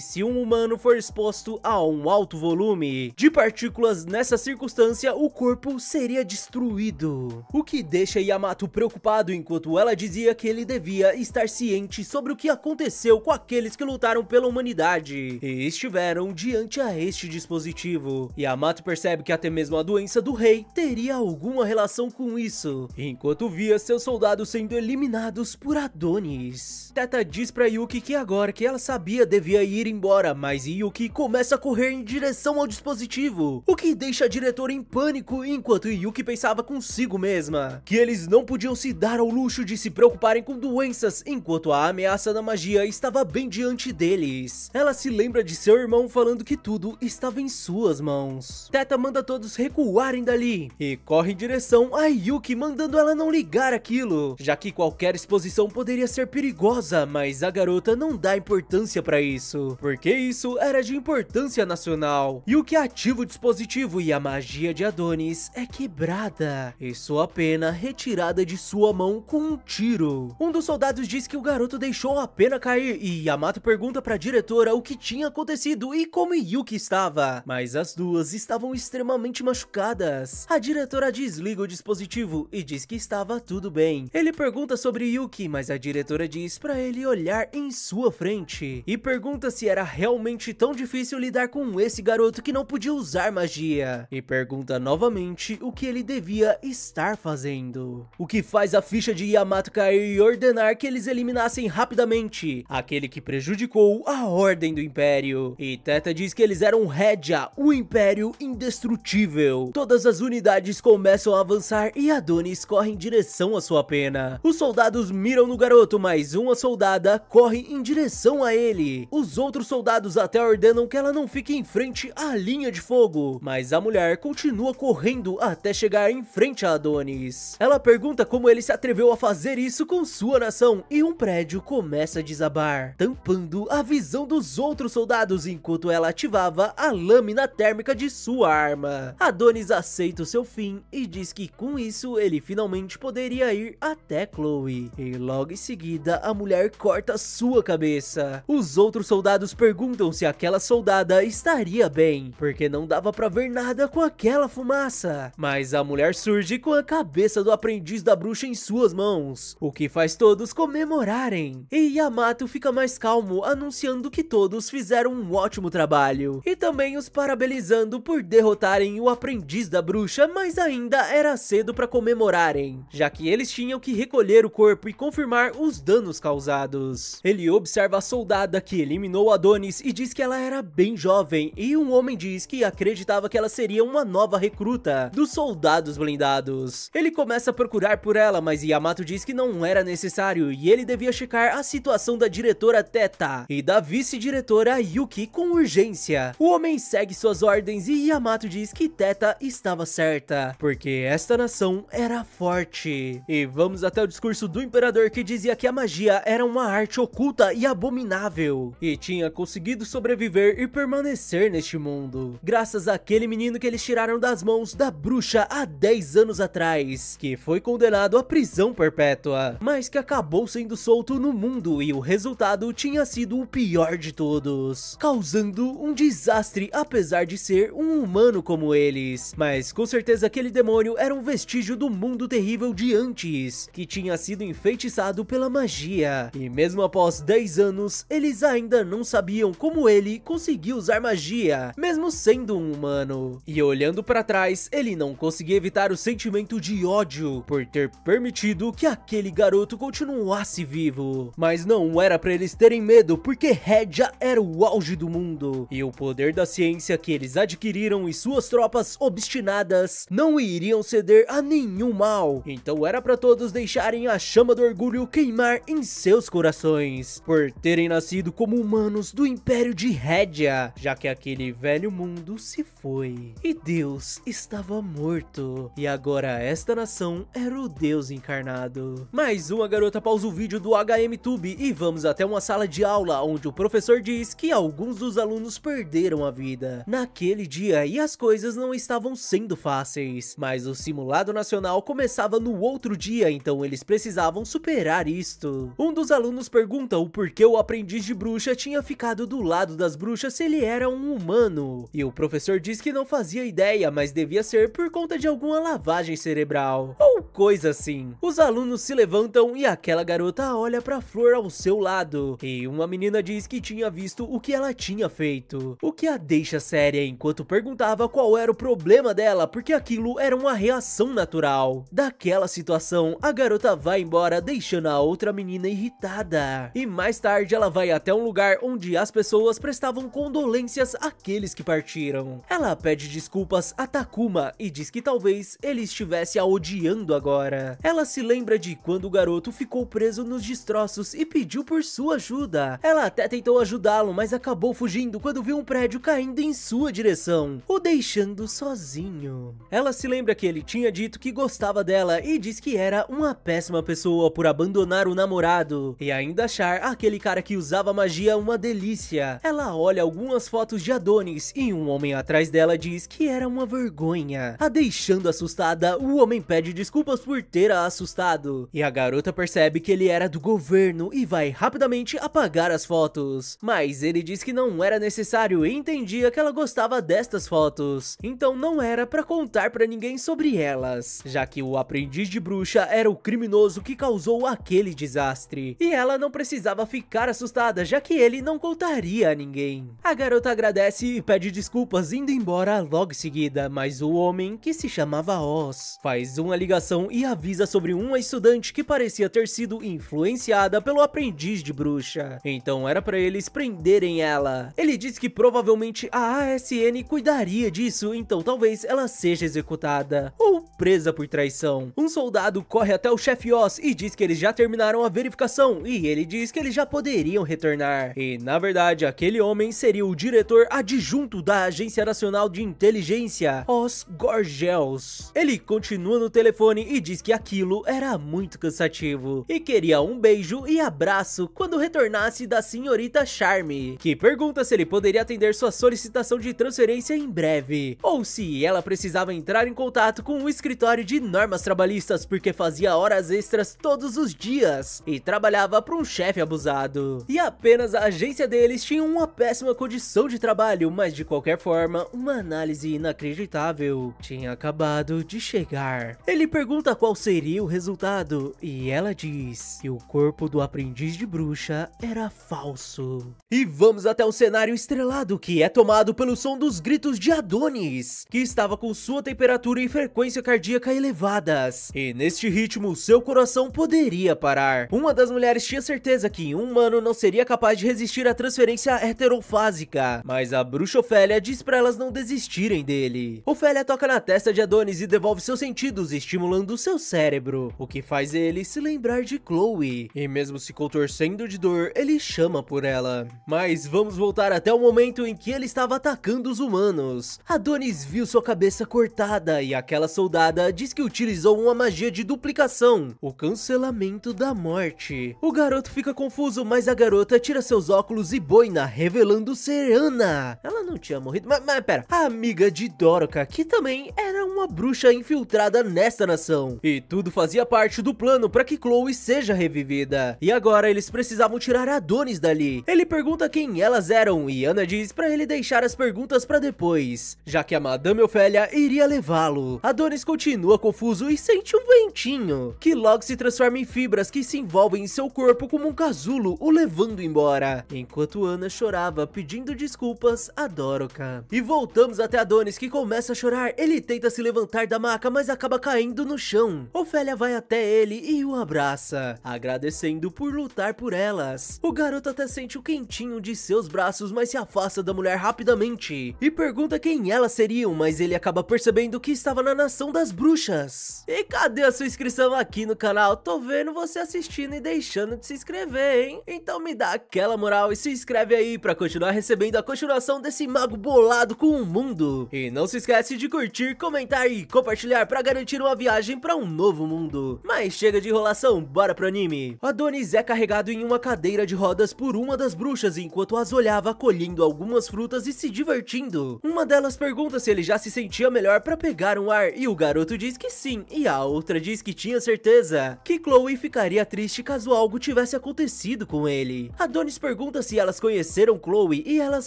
se um humano for exposto a um alto volume de partículas nessa circunstância, o corpo seria destruído. O que deixa Yamato preocupado, enquanto ela dizia que ele devia estar ciente sobre o que aconteceu com aqueles que lutaram pela humanidade e estiveram diante a este dispositivo. Yamato percebe que até mesmo a doença do rei teria alguma relação com isso, enquanto via seus soldados sendo eliminados por Adonis. Teta diz pra Yuki que agora que ela sabia devia ir embora, mas Yuki começa a correr em direção ao dispositivo, o que deixa a diretora em pânico, enquanto Yuki pensava consigo mesma que eles não podiam se dar ao luxo de se preocuparem com doenças, enquanto a ameaça da magia estava bem diante deles. Ela se lembra de seu irmão falando que tudo estava em suas mãos. Teta manda todos recuarem dali e corre em direção a Yuki, mandando ela não ligar aquilo, já que qualquer exposição poderia ser perigosa, mas a garota não dá importância para isso, porque isso era de importância nacional. Yuki ativa o dispositivo e a magia de Adonis é quebrada e sua pena retirada de sua mão com um tiro. Um dos soldados diz que o garoto deixou a pena cair e Yamato pergunta para a diretora o que tinha acontecido e como Yuki estava, mas as duas estavam extremamente machucadas. A diretora desliga o dispositivo e diz que estava tudo bem. Ele pergunta sobre Yuki, mas a diretora diz para ele olhar em sua frente e pergunta se era realmente tão difícil lidar com esse garoto que não podia usar magia, e pergunta novamente o que ele devia estar fazendo, o que faz a ficha de Yamato cair e ordenar que eles eliminassem rapidamente aquele que prejudicou a ordem do Império. E Teta diz que eles eram Redja, o Império indestrutível. Todas as unidades começam a avançar e Adonis corre em direção à sua pena. Os soldados miram no garoto, mas uma soldada corre em direção a ele. Os outros soldados até ordenam que ela não fique em frente à linha de fogo, mas a mulher continua correndo até chegar em frente a Adonis. Ela pergunta como ele se atreveu a fazer isso com sua nação, e um prédio começa a desabar, tampando a visão dos outros soldados enquanto ela ativava a lâmina térmica de sua arma. Adonis aceita o seu fim e diz que com isso ele finalmente poderia ir até Chloe, e logo em seguida a mulher corta sua cabeça. Os outros soldados perguntam se aquela soldada estaria bem, porque não dava pra ver nada com aquela fumaça, mas a mulher surge com a cabeça do aprendiz da bruxa em suas mãos, o que faz todos comemorarem. E Yamato fica mais calmo, anunciando que todos fizeram um ótimo trabalho, e também os parabenizando por derrotarem o aprendiz da bruxa, mas ainda era cedo para comemorarem, já que eles tinham que recolher o corpo e confirmar os danos causados. Ele observa a soldada que eliminou Adonis e diz que ela era bem jovem, e um homem diz que acreditava que ela seria uma nova recruta dos soldados blindados. Ele começa a procurar por ela, mas Yamato diz que não era necessário e ele devia checar a situação da diretora Teta e da vice-diretora Yuki com urgência. O homem segue suas ordens e Yamato diz que Teta estava certa, porque esta nação era forte. E vamos até o discurso do imperador, que dizia que a magia era uma arte oculta e abominável, e tinha conseguido sobreviver e permanecer neste mundo, graças àquele menino que eles tiraram das mãos da bruxa há 10 anos atrás, que foi condenado à prisão perpétua, mas que acabou sendo solto no mundo, e o resultado tinha sido o pior de todos, causando um desastre apesar de ser um humano como eles. Mas com certeza aquele demônio era um vestígio do mundo terrível de antes, que tinha sido enfeitiçado pela magia, e mesmo após 10 anos, eles ainda não sabiam como ele conseguiu usar magia, mesmo sendo um humano. E olhando para trás, ele não conseguia evitar o sentimento de ódio por ter permitido que aquele garoto continuasse vivo. Mas não era pra eles terem medo, porque Hedja era o auge do mundo, e o poder da ciência que eles adquiriram e suas tropas obstinadas não iriam ceder a nenhum mal. Então era pra todos deixarem a chama do orgulho queimar em seus corações, por terem nascido como humanos do Império de Hedja, já que aquele velho mundo se foi e Deus estava morto, e agora esta nação era o Deus encarnado. Mais uma garota pausa o vídeo do HMTube e vamos até uma sala de aula onde o professor diz que alguns dos alunos perderam a vida naquele dia e as coisas não estavam sendo fáceis, mas o simulado nacional começava no outro dia, então eles precisavam superar isto. Um dos alunos pergunta o porquê o aprendiz de bruxa tinha ficado do lado das bruxas se ele era um humano, e o professor diz que não fazia ideia, mas devia ser por conta de alguma lavagem cerebral ou coisa assim. Os alunos se levantam e aquela garota olha pra flor ao seu lado, e uma menina diz que tinha visto o que ela tinha feito, o que a deixa séria enquanto perguntava qual era o problema dela, porque aquilo era uma reação natural. Daquela situação, a garota vai embora deixando a outra menina irritada, e mais tarde ela vai até um lugar onde as pessoas prestavam condolências àqueles que partiram. Ela pede desculpas a Takuma e diz que talvez ele estivesse a odiando agora. Ela se lembra de quando o garoto ficou preso nos destroços e pediu por sua ajuda. Ela até tentou ajudá-lo, mas acabou fugindo quando viu um prédio caindo em sua direção, o deixando sozinho. Ela se lembra que ele tinha dito que gostava dela e diz que era uma péssima pessoa por abandonar o namorado e ainda achar aquele cara que usava magia uma delícia. Ela olha algumas fotos de Adonis e um homem atrás dela diz que era uma vergonha. A deixando assustada, o homem pede desculpas por ter a assustado e a garota percebe que ele era do governo e vai rapidamente apagar as fotos, mas ele diz que não era necessário e entendia que ela gostava destas fotos, então não era pra contar pra ninguém sobre elas, já que o aprendiz de bruxa era o criminoso que causou aquele desastre, e ela não precisava ficar assustada, já que ele não contaria a ninguém. A garota agradece e pede desculpas indo embora logo em seguida, mas o homem, que se chamava Oz, faz uma ligação e avisa sobre uma estudante que parecia ter sido influenciada pelo aprendiz de bruxa, então era pra eles prenderem ela. Ele diz que provavelmente a ASN cuidaria disso, então talvez ela seja executada ou presa por traição. Um soldado corre até o chefe Oz e diz que eles já terminaram a verificação e ele diz que eles já poderiam retornar, e na verdade aquele homem seria o diretor adjunto da Agência Nacional de Inteligência, Oz Gorgels. Ele continua no telefone e diz que aquilo era muito cansativo e queria um beijo e abraço quando retornasse da senhorita Charme, que pergunta se ele poderia atender sua solicitação de transferência em breve, ou se ela precisava entrar em contato com o escritório de normas trabalhistas porque fazia horas extras todos os dias e trabalhava para um chefe abusado, e apenas a agência deles tinha uma péssima condição de trabalho, mas de qualquer forma, uma análise inacreditável tinha acabado de chegar. Ele pergunta qual seria o resultado e ela diz que o corpo do aprendiz de bruxa era falso. E vamos até um cenário estrelado que é tomado pelo som dos gritos de Adonis, que estava com sua temperatura e frequência cardíaca elevadas, e neste ritmo seu coração poderia parar. Uma das mulheres tinha certeza que um humano não seria capaz de resistir à transferência heterofásica, mas a bruxa Ofélia diz pra elas não desistirem dele. Ofélia toca na testa de Adonis e devolve seus sentidos, estimulando seu cérebro, o que faz ele se lembrar de Chloe, e mesmo se contorcendo de dor, ele chama por ela. Mas vamos voltar até o momento em que ele estava atacando os humanos. Adonis viu sua cabeça cortada e aquela soldada diz que utilizou uma magia de duplicação, o cancelamento da morte. O garoto fica confuso, mas a garota tira seus óculos e boina, revelando ser Ana. Ela não tinha morrido, mas pera, a amiga de Doroka, que também era uma bruxa infiltrada nesta nação. E tudo fazia parte do plano para que Chloe seja revivida. E agora eles precisavam tirar Adonis dali. Ele pergunta quem elas eram e Ana diz para ele deixar as perguntas para depois, já que a Madame Ofélia iria levá-lo. Adonis continua confuso e sente um ventinho, que logo se transforma em fibras que se envolvem em seu corpo como um casulo, o levando embora, enquanto Ana chorava pedindo desculpas a Doroka. E voltamos até Adonis, que começa a chorar. Ele tenta se levantar da maca, mas acaba caindo no chão. Ofélia vai até ele e o abraça, agradecendo por lutar por elas. O garoto até sente o quentinho de seus braços, mas se afasta da mulher rapidamente e pergunta quem elas seriam, mas ele acaba percebendo que estava na nação das bruxas. E cadê a sua inscrição aqui no canal? Tô vendo você assistindo e deixando de se inscrever, hein? Então me dá aquela moral e se inscreve aí pra continuar recebendo a continuação desse mago bolado com o mundo. E não se esquece de curtir, comentar e compartilhar pra garantir uma viagem pra um novo mundo. Mas chega de enrolação, bora pro anime. Adonis é carregado em uma cadeira de rodas por uma das bruxas enquanto as olhava colhendo algumas frutas e se divertindo. Uma delas pergunta se ele já se sentia melhor pra pegar um ar e o garoto diz que sim, e a outra diz que tinha certeza que Chloe ficaria triste caso algo tivesse acontecido com ele. Adonis pergunta se elas conheceram Chloe e elas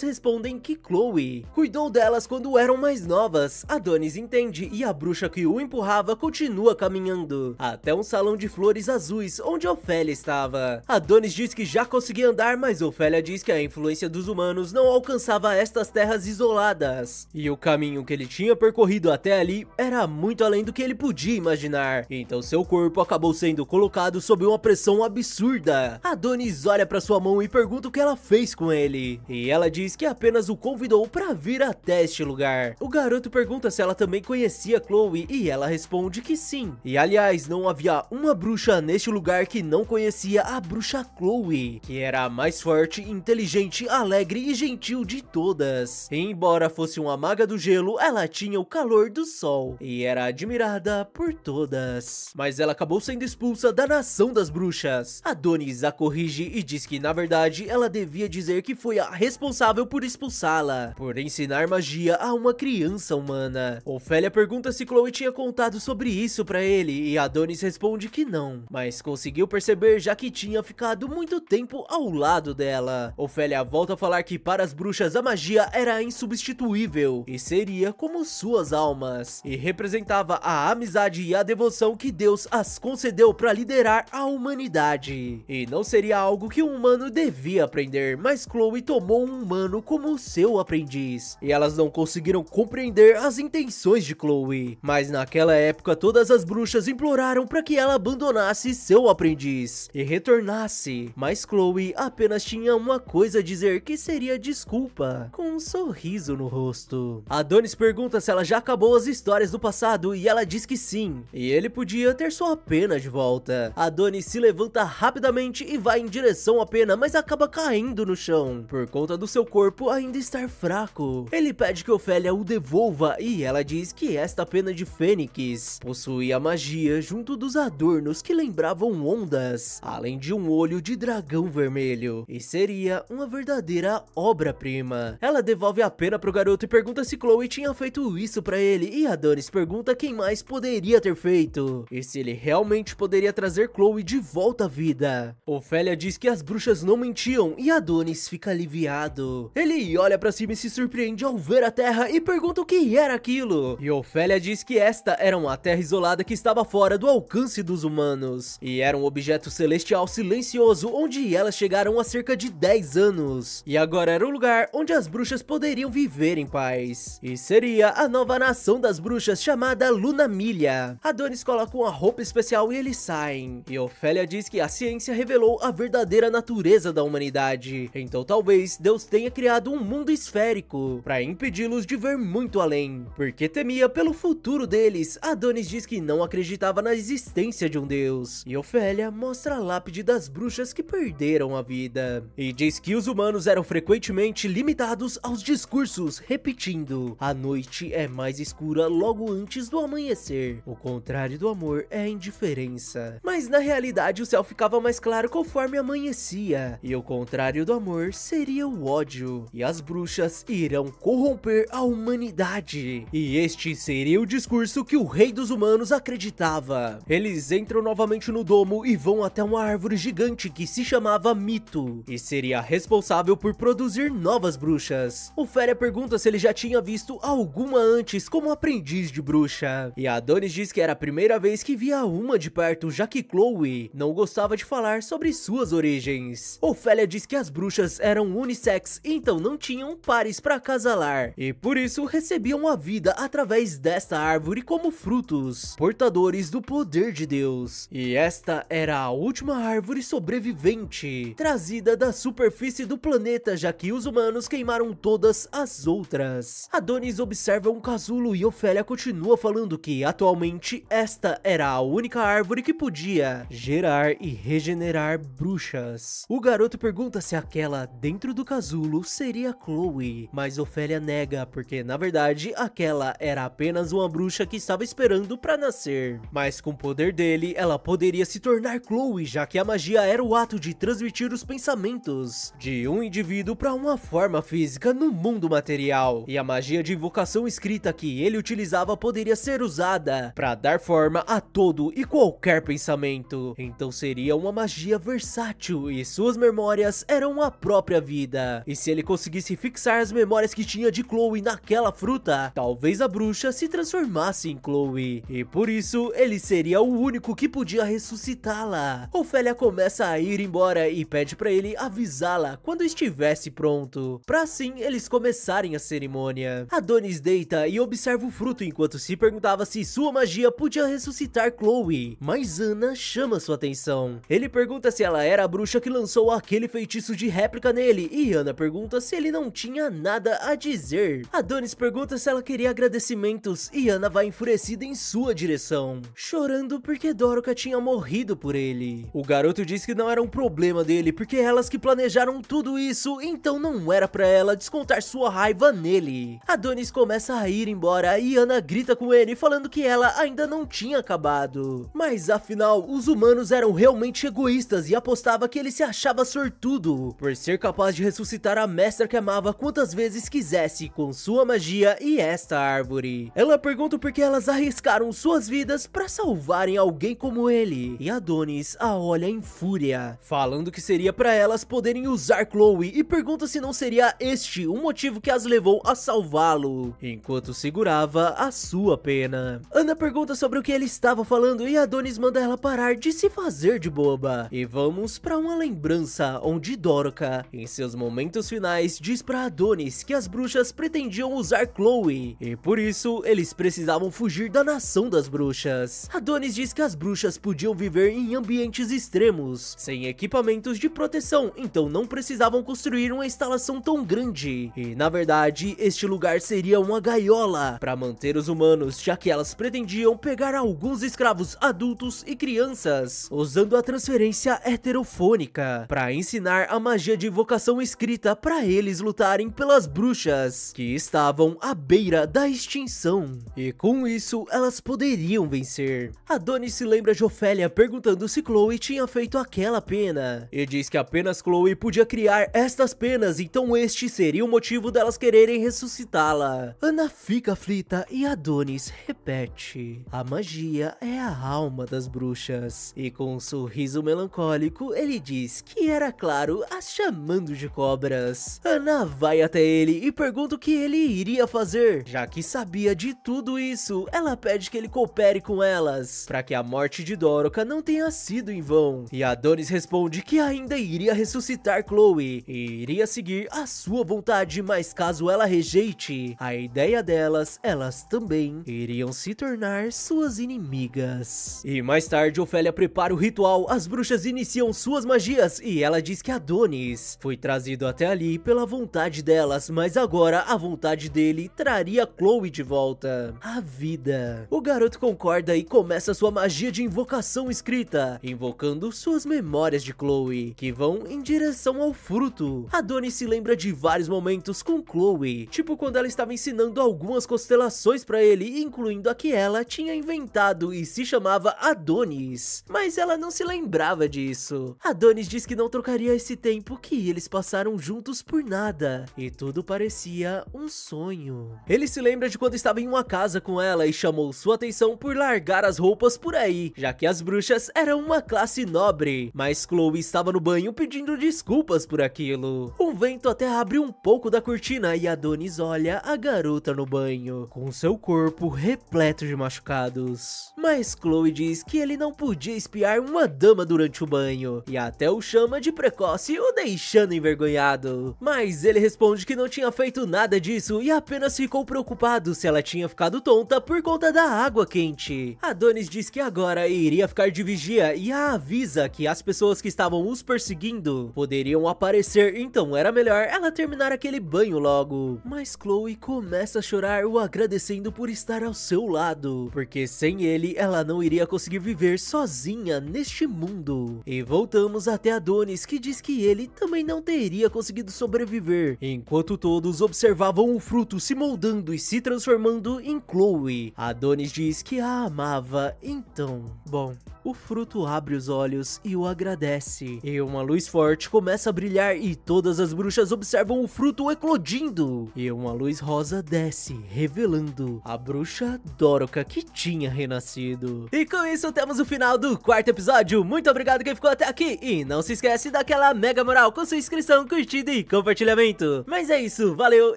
respondem que Chloe cuidou delas quando eram mais novas. Adonis entende e a bruxa que o empurrava continua caminhando até um salão de flores azuis onde Ofélia estava. Adonis diz que já conseguia andar, mas Ofélia diz que a influência dos humanos não alcançava estas terras isoladas e o caminho que ele tinha percorrido até ali era muito além do que ele podia imaginar. Então seu corpo acabou sendo colocado sob uma pressão absurda. Adonis olha para sua mão e pergunta o que ela fez com ele, e ela diz que apenas o convidou para vir até este lugar. O garoto pergunta se ela também conhecia Chloe e ela responde que sim. E aliás, não havia uma bruxa neste lugar que não conhecia a bruxa Chloe, que era a mais forte, inteligente, alegre e gentil de todas. E embora fosse uma maga do gelo, ela tinha o calor do sol e era admirada por todas. Mas ela acabou sendo expulsa da nação das bruxas. Adonis a corrige e diz que na verdade ela devia dizer que foi a responsável por expulsá-la, por ensinar magia a uma criança humana. Ofélia pergunta se Chloe tinha contado sobre isso pra ele e Adonis responde que não, mas conseguiu perceber já que tinha ficado muito tempo ao lado dela. Ofélia volta a falar que para as bruxas a magia era insubstituível e seria como suas almas e representava a amizade e a devoção que Deus as concedeu para liderar a humanidade. E não seria algo que um humano devia aprender, mas Chloe tomou um humano como seu aprendiz e elas não conseguiram compreender as intenções de Chloe. Mas naquela época todas as bruxas imploraram para que ela abandonasse seu aprendiz e retornasse, mas Chloe apenas tinha uma coisa a dizer, que seria desculpa, com um sorriso no rosto. Adonis pergunta se ela já acabou as histórias do passado e ela diz que sim, e ele podia ter sua pena de volta. Adonis se levanta rapidamente e vai em direção à pena, mas acaba caindo no chão por conta do seu corpo ainda estar fraco. Ele pede que Ofélia o devolva e ela diz que esta pena de fênix possuía magia junto dos adornos que lembravam ondas, além de um olho de dragão vermelho, e seria uma verdadeira obra-prima. Ela devolve a pena pro garoto e pergunta se Chloe tinha feito isso pra ele, e Adonis pergunta quem mais poderia ter feito e se ele realmente poderia trazer Chloe de volta à vida. Ofélia diz que as bruxas não mentiam e Adonis fica aliviado. Ele olha pra cima e se surpreende ao ver a terra e pergunta o que era aquilo, e Ofélia diz que esta era uma terra isolada que estava fora do alcance dos humanos e era um objeto celestial silencioso onde elas chegaram há cerca de 10 anos e agora era o lugar onde as bruxas poderiam viver em paz e seria a nova nação das bruxas chamada Lunamilha. Adonis coloca uma roupa especial e eles saem, e Ofélia diz que a ciência revelou a verdadeira natureza da humanidade, então talvez Deus tenha criado um mundo esférico para impedi-los de ver muito além, porque temia pelo futuro deles. Adonis diz que não acreditava na existência de um deus, e Ofélia mostra a lápide das bruxas que perderam a vida, e diz que os humanos eram frequentemente limitados aos discursos, repetindo: a noite é mais escura logo antes do amanhecer, o contrário do amor é a indiferença. Mas na realidade o céu ficava mais claro conforme amanhecia, e o contrário do amor seria o ódio, e as bruxas irão corromper a humanidade. E este seria o discurso que o rei dos humanos acreditava. Eles entram novamente no domo e vão até uma árvore gigante que se chamava Mito, e seria responsável por produzir novas bruxas. Ofélia pergunta se ele já tinha visto alguma antes como aprendiz de bruxa, e Adonis diz que era a primeira vez que via uma de perto, já que Chloe não gostava de falar sobre suas origens. Ofélia diz que as bruxas eram unissex, então não tinham pares para acasalar, e por isso recebiam a vida através desta árvore como como frutos, portadores do poder de Deus. E esta era a última árvore sobrevivente, trazida da superfície do planeta, já que os humanos queimaram todas as outras. Adonis observa um casulo e Ofélia continua falando que atualmente esta era a única árvore que podia gerar e regenerar bruxas. O garoto pergunta se aquela dentro do casulo seria Chloe, mas Ofélia nega, porque na verdade aquela era apenas uma bruxa que estava esperando para nascer. Mas com o poder dele, ela poderia se tornar Chloe, já que a magia era o ato de transmitir os pensamentos de um indivíduo para uma forma física no mundo material. E a magia de invocação escrita que ele utilizava poderia ser usada para dar forma a todo e qualquer pensamento. Então seria uma magia versátil e suas memórias eram a própria vida. E se ele conseguisse fixar as memórias que tinha de Chloe naquela fruta, talvez a bruxa se transformasse em Chloe. E por isso ele seria o único que podia ressuscitá-la. Ofélia começa a ir embora e pede para ele avisá-la quando estivesse pronto, para assim eles começarem a cerimônia. Adonis deita e observa o fruto enquanto se perguntava se sua magia podia ressuscitar Chloe, mas Ana chama sua atenção. Ele pergunta se ela era a bruxa que lançou aquele feitiço de réplica nele e Ana pergunta se ele não tinha nada a dizer. Adonis pergunta se ela queria agradecimentos e Ana vai enfurecida em sua direção, chorando porque Doroka tinha morrido por ele. O garoto diz que não era um problema dele porque elas que planejaram tudo isso, então não era pra ela descontar sua raiva nele. Adonis começa a ir embora e Ana grita com ele falando que ela ainda não tinha acabado. Mas afinal, os humanos eram realmente egoístas e apostava que ele se achava sortudo por ser capaz de ressuscitar a mestra que amava quantas vezes quisesse com sua magia e esta árvore. Ela pergunta por que elas arriscaram suas vidas para salvarem alguém como ele. E Adonis a olha em fúria, falando que seria para elas poderem usar Chloe e pergunta se não seria este o motivo que as levou a salvá-lo, enquanto segurava a sua pena. Ana pergunta sobre o que ele estava falando e Adonis manda ela parar de se fazer de boba. E vamos para uma lembrança onde Doroka, em seus momentos finais, diz para Adonis que as bruxas pretendiam usar Chloe e por isso eles precisavam fugir da nação das bruxas. Adonis diz que as bruxas podiam viver em ambientes extremos, sem equipamentos de proteção, então não precisavam construir uma instalação tão grande. E na verdade, este lugar seria uma gaiola para manter os humanos, já que elas pretendiam pegar alguns escravos adultos e crianças, usando a transferência heterofônica para ensinar a magia de invocação escrita para eles lutarem pelas bruxas que estavam à beira da extinção. E com isso, elas poderiam vencer. Adonis se lembra de Ofélia perguntando se Chloe tinha feito aquela pena, e diz que apenas Chloe podia criar estas penas, então este seria o motivo delas quererem ressuscitá-la. Ana fica aflita e Adonis repete: a magia é a alma das bruxas. E com um sorriso melancólico, ele diz que era claro as chamando de cobras. Ana vai até ele e pergunta o que ele iria fazer, já que sabia de tudo isso. Ela pede que ele coopere com elas, para que a morte de Doroka não tenha sido em vão. E Adonis responde que ainda iria ressuscitar Chloe e iria seguir a sua vontade, mas caso ela rejeite a ideia delas, elas também iriam se tornar suas inimigas. E mais tarde, Ofélia prepara o ritual, as bruxas iniciam suas magias e ela diz que Adonis foi trazido até ali pela vontade delas, mas agora a vontade dele traria Chloe de volta à vida. O garoto concorda e começa sua magia de invocação escrita, invocando suas memórias de Chloe, que vão em direção ao fruto. Adonis se lembra de vários momentos com Chloe, tipo quando ela estava ensinando algumas constelações pra ele, incluindo a que ela tinha inventado e se chamava Adonis, mas ela não se lembrava disso. Adonis diz que não trocaria esse tempo que eles passaram juntos por nada, e tudo parecia um sonho. Ele se lembra de quando estava em uma casa com ela e chamou sua atenção por largar as roupas por aí, já que as bruxas eram uma classe nobre, mas Chloe estava no banho pedindo desculpas por aquilo. Um vento até abre um pouco da cortina e Adonis olha a garota no banho, com seu corpo repleto de machucados. Mas Chloe diz que ele não podia espiar uma dama durante o banho, e até o chama de precoce, o deixando envergonhado. Mas ele responde que não tinha feito nada disso e apenas ficou preocupado se ela tinha ficado tonta por conta da água quente. Adonis diz que agora iria ficar de vigia e a avisa que as pessoas que estavam os perseguindo poderiam aparecer, então era melhor ela terminar aquele banho logo. Mas Chloe começa a chorar, o agradecendo por estar ao seu lado, porque sem ele ela não iria conseguir viver sozinha neste mundo. E voltamos até Adonis, que diz que ele também não teria conseguido sobreviver, enquanto todos observavam o fruto se moldando e se transformando em Chloe. Adonis diz que a amava, então, bom, o fruto abre os olhos e o agradece. E uma luz forte começa a brilhar e todas as bruxas observam o fruto eclodindo. E uma luz rosa desce, revelando a bruxa Doroka que tinha renascido. E com isso temos o final do quarto episódio. Muito obrigado quem ficou até aqui. E não se esquece daquela mega moral com sua inscrição, curtida e compartilhamento. Mas é isso, valeu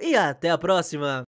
e até a próxima.